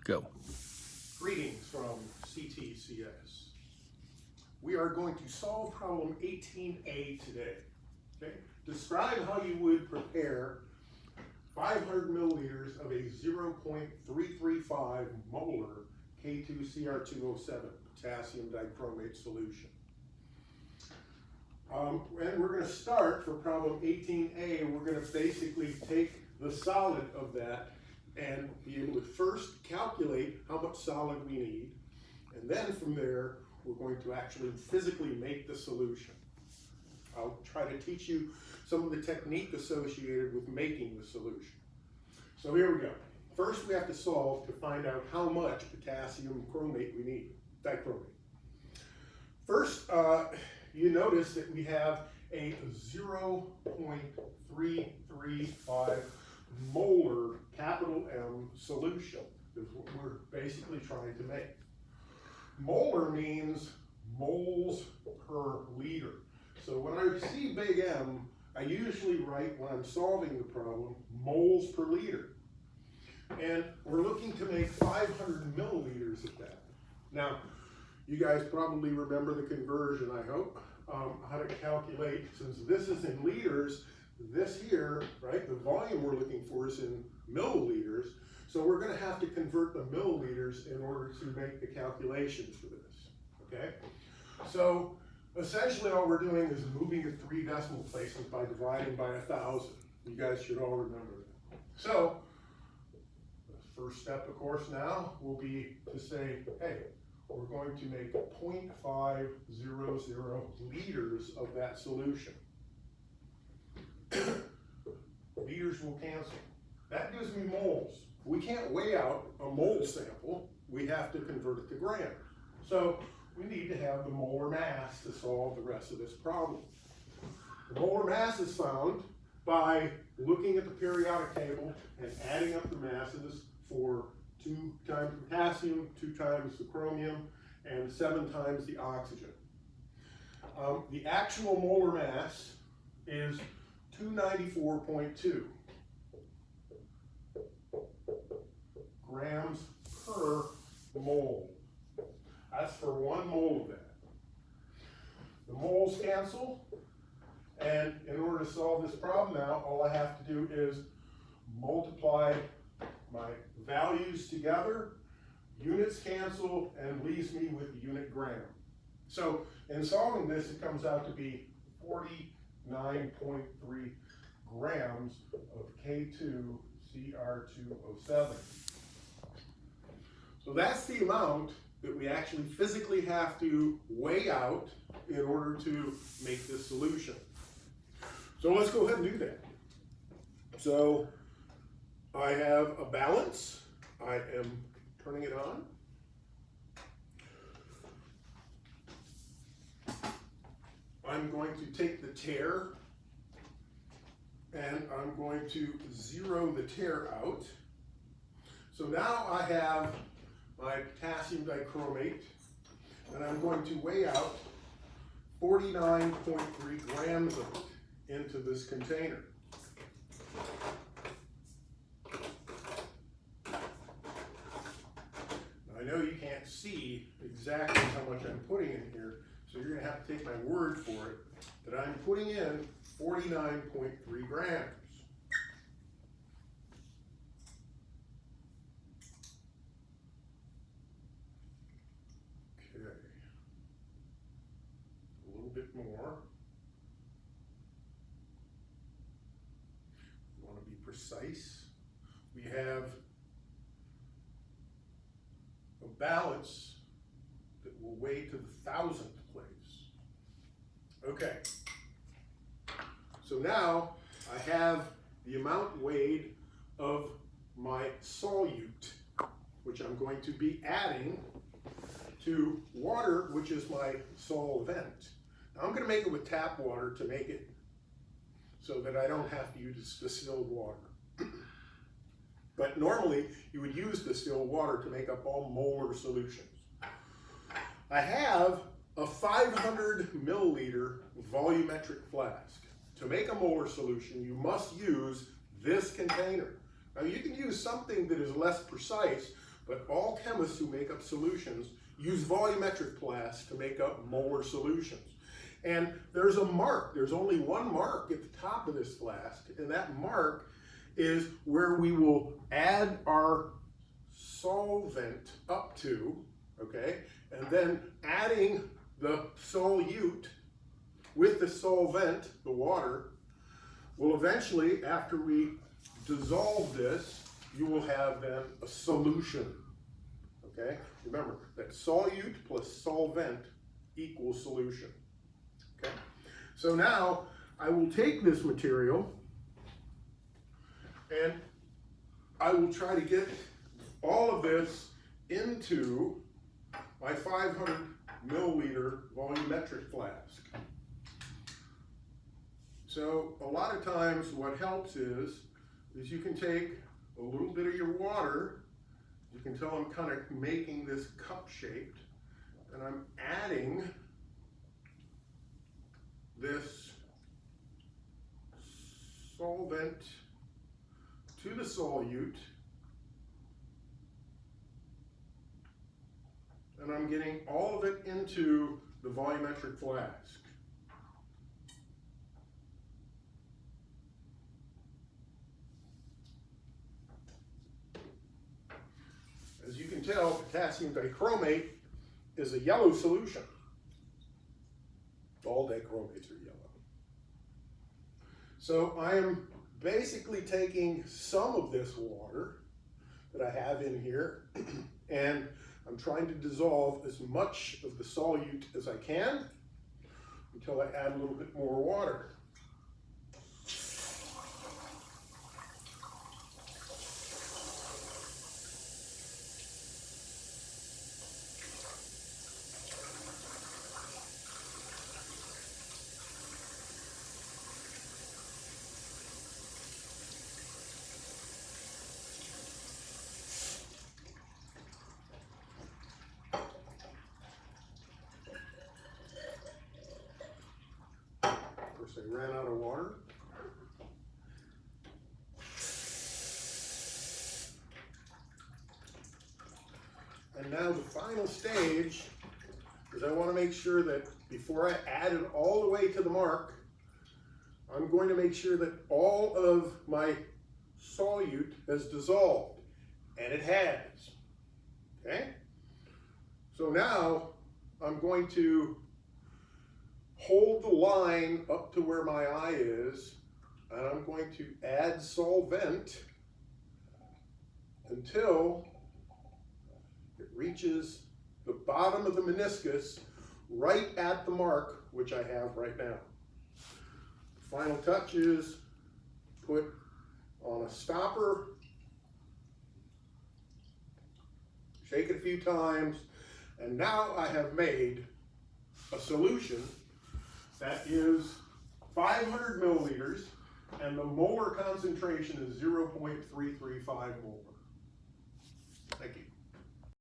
Go. Greetings from CTCS. We are going to solve problem 18A today. Okay? Describe how you would prepare 500 milliliters of a 0.335 molar K2Cr207 potassium dichromate solution. And we're going to start for problem 18A. We're going to basically take the solid of that and be able to first calculate how much solid we need, and then from there we're going to actually physically make the solution. I'll try to teach you some of the technique associated with making the solution. So here we go. First we have to solve to find out how much potassium chromate we need, dichromate. First, you notice that we have a 0.335 molar, capital M, solution is what we're basically trying to make. Molar means moles per liter. So when I see big M, I usually write, when I'm solving the problem, moles per liter. And we're looking to make 500 milliliters of that. Now, you guys probably remember the conversion, I hope, how to calculate, since this is in liters, this here, right, the volume we're looking for is in milliliters, so we're going to have to convert the milliliters in order to make the calculations for this, okay? So essentially all we're doing is moving to 3 decimal places by dividing by 1,000. You guys should all remember that. So the first step, of course, now will be to say, hey, we're going to make 0.500 liters of that solution. Liters will cancel. That gives me moles. We can't weigh out a mole sample. We have to convert it to grams. So we need to have the molar mass to solve the rest of this problem. The molar mass is found by looking at the periodic table and adding up the masses for 2 times potassium, 2 times the chromium, and 7 times the oxygen. The actual molar mass is 294.2 grams per mole. That's for 1 mole of that. The moles cancel, and in order to solve this problem now, all I have to do is multiply my values together, units cancel, and leaves me with the unit gram. So in solving this, it comes out to be 49.3 grams of K2Cr207. So that's the amount that we actually physically have to weigh out in order to make this solution. So let's go ahead and do that. So I have a balance. I am turning it on. I'm going to take the tare and I'm going to zero the tare out. So now I have my potassium dichromate, and I'm going to weigh out 49.3 grams of it into this container. Now, I know you can't see exactly how much I'm putting in here, so you're going to have to take my word for it that I'm putting in 49.3 grams. Okay. A little bit more. We want to be precise. We have a balance that will weigh to the 1,000th place. Okay. So now I have the amount weighed of my solute, which I'm going to be adding to water, which is my solvent. Now I'm going to make it with tap water to make it so that I don't have to use distilled water. But normally you would use distilled water to make up all molar solutions. I have a 500 milliliter volumetric flask. To make a molar solution, you must use this container. Now you can use something that is less precise, but all chemists who make up solutions use volumetric flasks to make up molar solutions. And there's a mark, there's only one mark at the top of this flask, and that mark is where we will add our solvent up to, okay? And then adding the solute with the solvent, the water, will eventually, after we dissolve this, you will have then a solution, okay? Remember that solute plus solvent equals solution, okay? So now I will take this material and I will try to get all of this into my 500 milliliter volumetric flask. So a lot of times what helps is you can take a little bit of your water. You can tell I'm kind of making this cup shaped, and I'm adding this solvent to the solute, and I'm getting all of it into the volumetric flask. As you can tell, potassium dichromate is a yellow solution. All dichromates are yellow. So I am basically taking some of this water that I have in here and I'm trying to dissolve as much of the solute as I can until I add a little bit more water. I ran out of water. And now the final stage is I want to make sure that before I add it all the way to the mark, I'm going to make sure that all of my solute has dissolved, and it has. Okay? So now I'm going to hold the line up to where my eye is, and I'm going to add solvent until it reaches the bottom of the meniscus right at the mark, which I have right now. The final touch is put on a stopper, shake it a few times, and now I have made a solution that is 500 milliliters, and the molar concentration is 0.335 molar.